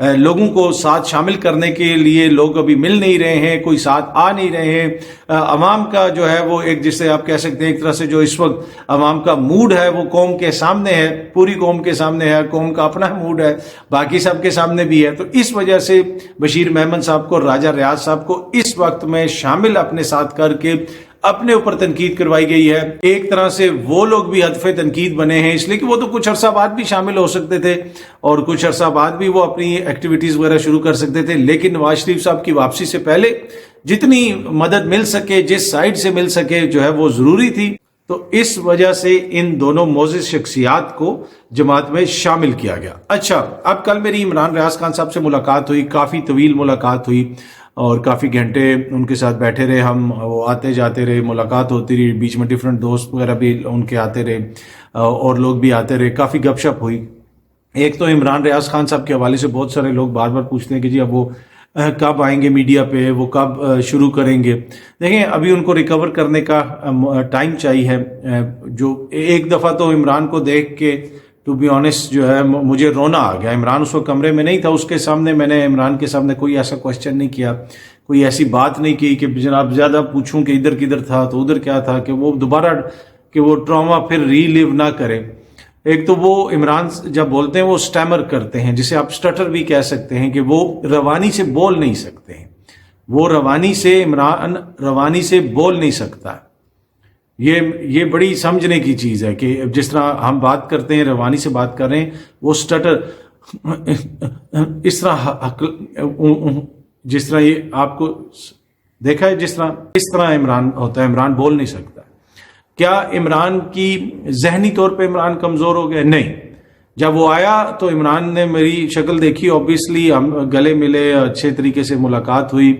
لوگوں کو ساتھ شامل کرنے کے لیے لوگ ابھی مل نہیں رہے ہیں، کوئی ساتھ آ نہیں رہے ہیں. عوام کا جو ہے وہ ایک جسے آپ کہہ سکتے ہیں ایک طرح سے جو اس وقت عوام کا موڈ ہے وہ قوم کے سامنے ہے، پوری قوم کے سامنے ہے، قوم کا اپنا موڈ ہے، باقی سب کے سامنے بھی ہے. تو اس وجہ سے بشیر میمن صاحب کو، راجہ ریاض صاحب کو اس وقت میں شامل اپنے ساتھ کر کے اپنے اوپر تنقید کروائی گئی ہے. ایک طرح سے وہ لوگ بھی ہدف تنقید بنے ہیں، اس لیے کہ وہ تو کچھ عرصہ بعد بھی شامل ہو سکتے تھے اور کچھ عرصہ بعد بھی وہ اپنی ایکٹیویٹیز وغیرہ شروع کر سکتے تھے، لیکن نواز شریف صاحب کی واپسی سے پہلے جتنی مدد مل سکے، جس سائڈ سے مل سکے جو ہے وہ ضروری تھی. تو اس وجہ سے ان دونوں معزز شخصیات کو جماعت میں شامل کیا گیا. اچھا، اب کل میری عمران ریاض خان صاحب سے ملاقات ہوئی، کافی طویل ملاقات ہوئی اور کافی گھنٹے ان کے ساتھ بیٹھے رہے ہم. وہ آتے جاتے رہے، ملاقات ہوتی رہی، بیچ میں ڈفرینٹ دوست وغیرہ بھی ان کے آتے رہے اور لوگ بھی آتے رہے، کافی گپ شپ ہوئی. ایک تو عمران ریاض خان صاحب کے حوالے سے بہت سارے لوگ بار بار پوچھتے ہیں کہ جی اب وہ کب آئیں گے میڈیا پہ، وہ کب شروع کریں گے. دیکھیں ابھی ان کو ریکور کرنے کا ٹائم چاہیے. جو ایک دفعہ تو عمران کو دیکھ کے ٹو بی آنیسٹ جو ہے مجھے رونا آ گیا. عمران اس وقت کمرے میں نہیں تھا، اس کے سامنے میں نے عمران کے سامنے کوئی ایسا کوشچن نہیں کیا، کوئی ایسی بات نہیں کی کہ جناب زیادہ پوچھوں کہ ادھر کدھر تھا تو ادھر کیا تھا، کہ وہ دوبارہ کہ وہ ٹراما پھر ری لیو نہ کرے. ایک تو وہ عمران جب بولتے ہیں وہ سٹیمر کرتے ہیں، جسے آپ سٹٹر بھی کہہ سکتے ہیں، کہ وہ روانی سے بول نہیں سکتے ہیں. وہ روانی سے عمران روانی سے بول نہیں سکتا. یہ بڑی سمجھنے کی چیز ہے کہ جس طرح ہم بات کرتے ہیں، روانی سے بات کر رہے ہیں، وہ سٹٹر اس طرح یہ آپ کو دیکھا ہے جس طرح عمران ہوتا ہے. عمران بول نہیں سکتا. کیا عمران کی ذہنی طور پہ عمران کمزور ہو گیا؟ نہیں. جب وہ آیا تو عمران نے میری شکل دیکھی، اوبیسلی ہم گلے ملے، اچھے طریقے سے ملاقات ہوئی.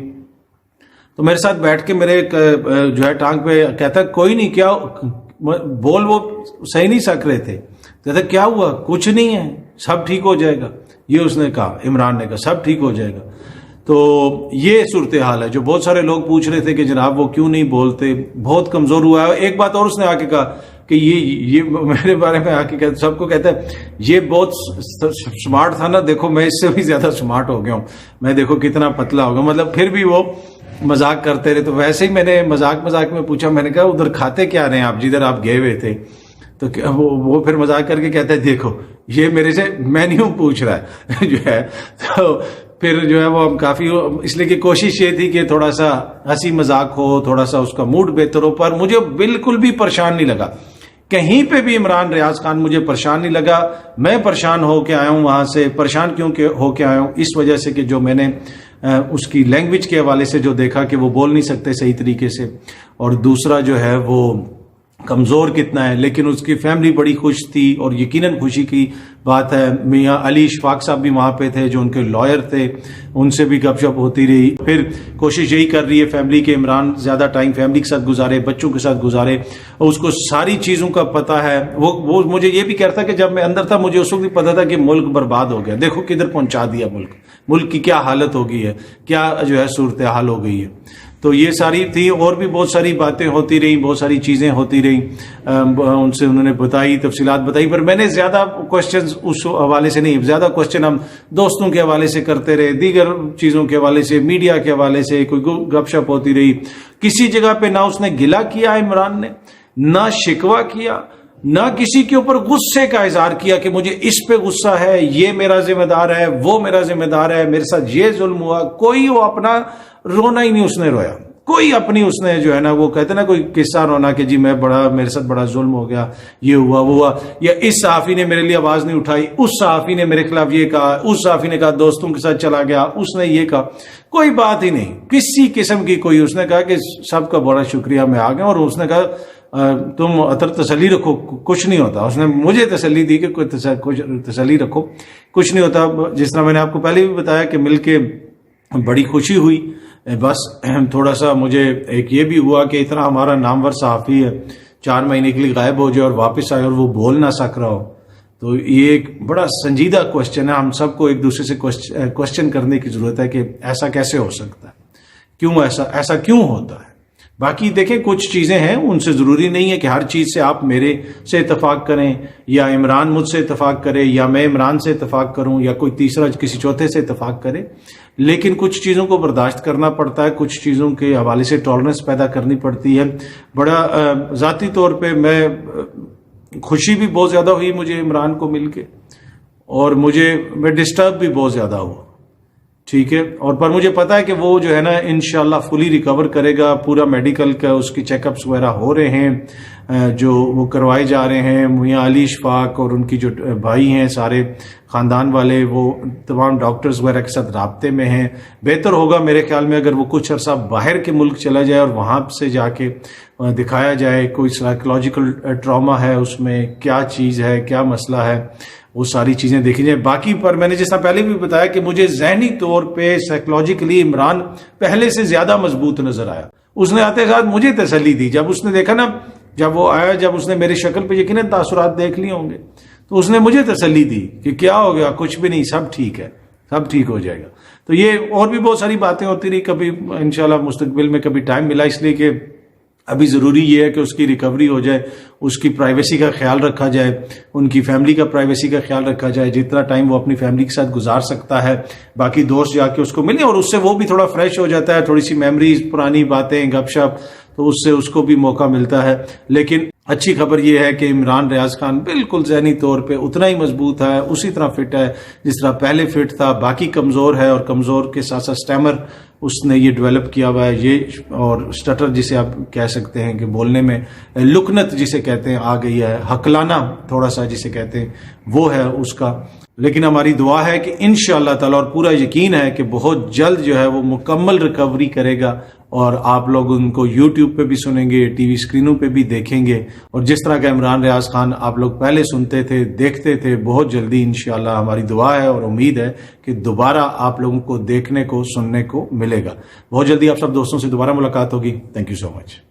تو میرے ساتھ بیٹھ کے میرے جو ہے ٹانگ پہ کہتا کوئی نہیں، کیا بول، وہ صحیح نہیں سک رہے تھے. کہتا کیا ہوا؟ کچھ نہیں ہے، سب ٹھیک ہو جائے گا. یہ اس نے کہا، عمران نے کہا سب ٹھیک ہو جائے گا. تو یہ صورتحال ہے. جو بہت سارے لوگ پوچھ رہے تھے کہ جناب وہ کیوں نہیں بولتے، بہت کمزور ہوا ہے. ایک بات اور اس نے آ کے کہا کہ یہ میرے بارے میں آ کے سب کو کہتا ہے یہ بہت سمارٹ تھا نا، دیکھو میں اس سے بھی زیادہ سمارٹ ہو گیا ہوں، میں دیکھو کتنا پتلا ہو گیا. مطلب پھر بھی وہ مذاق کرتے رہے. تو ویسے ہی میں نے مذاق میں پوچھا، میں نے کہا ادھر کھاتے کیا رہے ہیں آپ جدھر آپ گئے ہوئے تھے؟ تو وہ پھر مذاق کر کے کہتا ہے دیکھو یہ میرے سے مینیو پوچھ رہا ہے جو ہے. تو پھر جو ہے وہ ہم کافی، اس لیے کہ کوشش یہ تھی کہ تھوڑا سا ہنسی مذاق ہو، تھوڑا سا اس کا موڈ بہتر ہو. پر مجھے بالکل بھی پریشان نہیں لگا کہیں پہ بھی. عمران ریاض خان مجھے پریشان نہیں لگا. میں پریشان ہو کے آیا ہوں وہاں سے. پریشان کیوں ہو کے آیا ہوں؟ اس وجہ سے کہ جو میں نے اس کی لینگویج کے حوالے سے جو دیکھا کہ وہ بول نہیں سکتے صحیح طریقے سے، اور دوسرا جو ہے وہ کمزور کتنا ہے. لیکن اس کی فیملی بڑی خوش تھی اور یقیناً خوشی کی بات ہے. میاں علی اشفاق صاحب بھی وہاں پہ تھے جو ان کے لائر تھے، ان سے بھی گپ شپ ہوتی رہی. پھر کوشش یہی کر رہی ہے فیملی کے عمران زیادہ ٹائم فیملی کے ساتھ گزارے، بچوں کے ساتھ گزارے، اور اس کو ساری چیزوں کا پتہ ہے. وہ مجھے یہ بھی کہتا کہ جب میں اندر تھا مجھے اس وقت بھی پتا تھا کہ ملک برباد ہو گیا، دیکھو کدھر پہنچا دیا ملک کی کیا حالت ہو گئی ہے، کیا جو ہے صورتحال ہو گئی ہے. تو یہ ساری تھی، اور بھی بہت ساری باتیں ہوتی رہیں، بہت ساری چیزیں ہوتی رہیں. ان سے انہوں نے بتائی، تفصیلات بتائی. پر میں نے زیادہ کوشچنز اس حوالے سے نہیں، زیادہ کوشچن ہم دوستوں کے حوالے سے کرتے رہے، دیگر چیزوں کے حوالے سے، میڈیا کے حوالے سے کوئی گپ شپ ہوتی رہی. کسی جگہ پہ نہ اس نے گلہ کیا عمران نے، نہ شکوہ کیا، نہ کسی کے اوپر غصے کا اظہار کیا کہ مجھے اس پہ غصہ ہے، یہ میرا ذمہ دار ہے، وہ میرا ذمہ دار ہے، میرے ساتھ یہ ظلم ہوا. کوئی وہ اپنا رونا ہی نہیں اس نے رویا. کوئی اپنی اس نے جو ہے نا وہ کہتے نا کوئی قصہ رونا کہ جی میرے ساتھ بڑا ظلم ہو گیا، یہ ہوا وہ ہوا، یا اس صحافی نے میرے لیے آواز نہیں اٹھائی، اس صحافی نے میرے خلاف یہ کہا، اس صحافی نے کہا دوستوں کے ساتھ چلا گیا، اس نے یہ کہا. کوئی بات ہی نہیں کسی قسم کی. کوئی اس نے کہا کہ سب کا بڑا شکریہ، میں آ گیا. اور اس نے کہا تم اطہر تسلی رکھو، کچھ نہیں ہوتا. اس نے مجھے تسلی دی کہ کوئی تسلی رکھو، کچھ نہیں ہوتا. جس طرح میں نے آپ کو پہلے بھی بتایا کہ مل کے بڑی خوشی ہوئی. بس تھوڑا سا مجھے ایک یہ بھی ہوا کہ اتنا ہمارا نامور صحافی ہے 4 مہینے کے لیے غائب ہو جائے اور واپس آئے اور وہ بول نہ سک رہا ہو. تو یہ ایک بڑا سنجیدہ کوشچن ہے. ہم سب کو ایک دوسرے سے کوشچن کرنے کی ضرورت ہے کہ ایسا کیسے ہو سکتا ہے، کیوں ایسا کیوں ہوتا ہے. باقی دیکھیں کچھ چیزیں ہیں ان سے ضروری نہیں ہے کہ ہر چیز سے آپ میرے سے اتفاق کریں یا عمران مجھ سے اتفاق کرے یا میں عمران سے اتفاق کروں یا کوئی تیسرا کسی چوتھے سے اتفاق کرے، لیکن کچھ چیزوں کو برداشت کرنا پڑتا ہے، کچھ چیزوں کے حوالے سے ٹالرنس پیدا کرنی پڑتی ہے۔ بڑا ذاتی طور پہ میں خوشی بھی بہت زیادہ ہوئی مجھے عمران کو مل کے، اور میں ڈسٹرب بھی بہت زیادہ ہوا، ٹھیک ہے، اور پر مجھے پتا ہے کہ وہ جو ہے نا انشاءاللہ فلی ریکور کرے گا، پورا میڈیکل کا اس کی چیک اپس وغیرہ ہو رہے ہیں جو وہ کروائے جا رہے ہیں، میاں علی اشفاق اور ان کی جو بھائی ہیں سارے خاندان والے، وہ تمام ڈاکٹرز وغیرہ کے ساتھ رابطے میں ہیں۔ بہتر ہوگا میرے خیال میں اگر وہ کچھ عرصہ باہر کے ملک چلا جائے اور وہاں سے جا کے دکھایا جائے، کوئی سائیکولوجیکل ٹراما ہے اس میں، کیا چیز ہے، کیا مسئلہ ہے، وہ ساری چیزیں دیکھی جائیں۔ باقی پر میں نے جس طرح پہلے بھی بتایا کہ مجھے ذہنی طور پہ سائیکولوجیکلی عمران پہلے سے زیادہ مضبوط نظر آیا۔ اس نے آتے ساتھ مجھے تسلی دی، جب اس نے دیکھا نا، جب وہ آیا، جب اس نے میری شکل پہ یقیناً تاثرات دیکھ لیے ہوں گے، تو اس نے مجھے تسلی دی کہ کیا ہو گیا، کچھ بھی نہیں، سب ٹھیک ہے، سب ٹھیک ہو جائے گا۔ تو یہ اور بھی بہت ساری باتیں ہوتی رہی، کبھی انشاءاللہ مستقبل میں کبھی ٹائم ملا، اس لیے کہ ابھی ضروری یہ ہے کہ اس کی ریکوری ہو جائے، اس کی پرائیویسی کا خیال رکھا جائے، ان کی فیملی کا پرائیویسی کا خیال رکھا جائے، جتنا ٹائم وہ اپنی فیملی کے ساتھ گزار سکتا ہے، باقی دوست جا کے اس کو ملیں اور اس سے وہ بھی تھوڑا فریش ہو جاتا ہے، تھوڑی سی میموریز، پرانی باتیں، گپ شپ، تو اس سے اس کو بھی موقع ملتا ہے۔ لیکن اچھی خبر یہ ہے کہ عمران ریاض خان بالکل ذہنی طور پہ اتنا ہی مضبوط ہے، اسی طرح فٹ ہے جس طرح پہلے فٹ تھا۔ باقی کمزور ہے، اور کمزور کے ساتھ ساتھ اسٹیمر اس نے یہ ڈیولپ کیا ہوا ہے، یہ اور اسٹٹر جسے آپ کہہ سکتے ہیں کہ بولنے میں لکنت جسے کہتے ہیں آ گئی ہے، ہکلانا تھوڑا سا جسے کہتے ہیں وہ ہے اس کا۔ لیکن ہماری دعا ہے کہ انشاءاللہ تعالی، اور پورا یقین ہے کہ بہت جلد جو ہے وہ مکمل ریکوری کرے گا، اور آپ لوگ ان کو یوٹیوب پہ بھی سنیں گے، ٹی وی اسکرینوں پہ بھی دیکھیں گے، اور جس طرح کا عمران ریاض خان آپ لوگ پہلے سنتے تھے، دیکھتے تھے، بہت جلدی انشاءاللہ ہماری دعا ہے اور امید ہے کہ دوبارہ آپ لوگوں کو دیکھنے کو، سننے کو ملے گا۔ بہت جلدی آپ سب دوستوں سے دوبارہ ملاقات ہوگی۔ Thank you so much.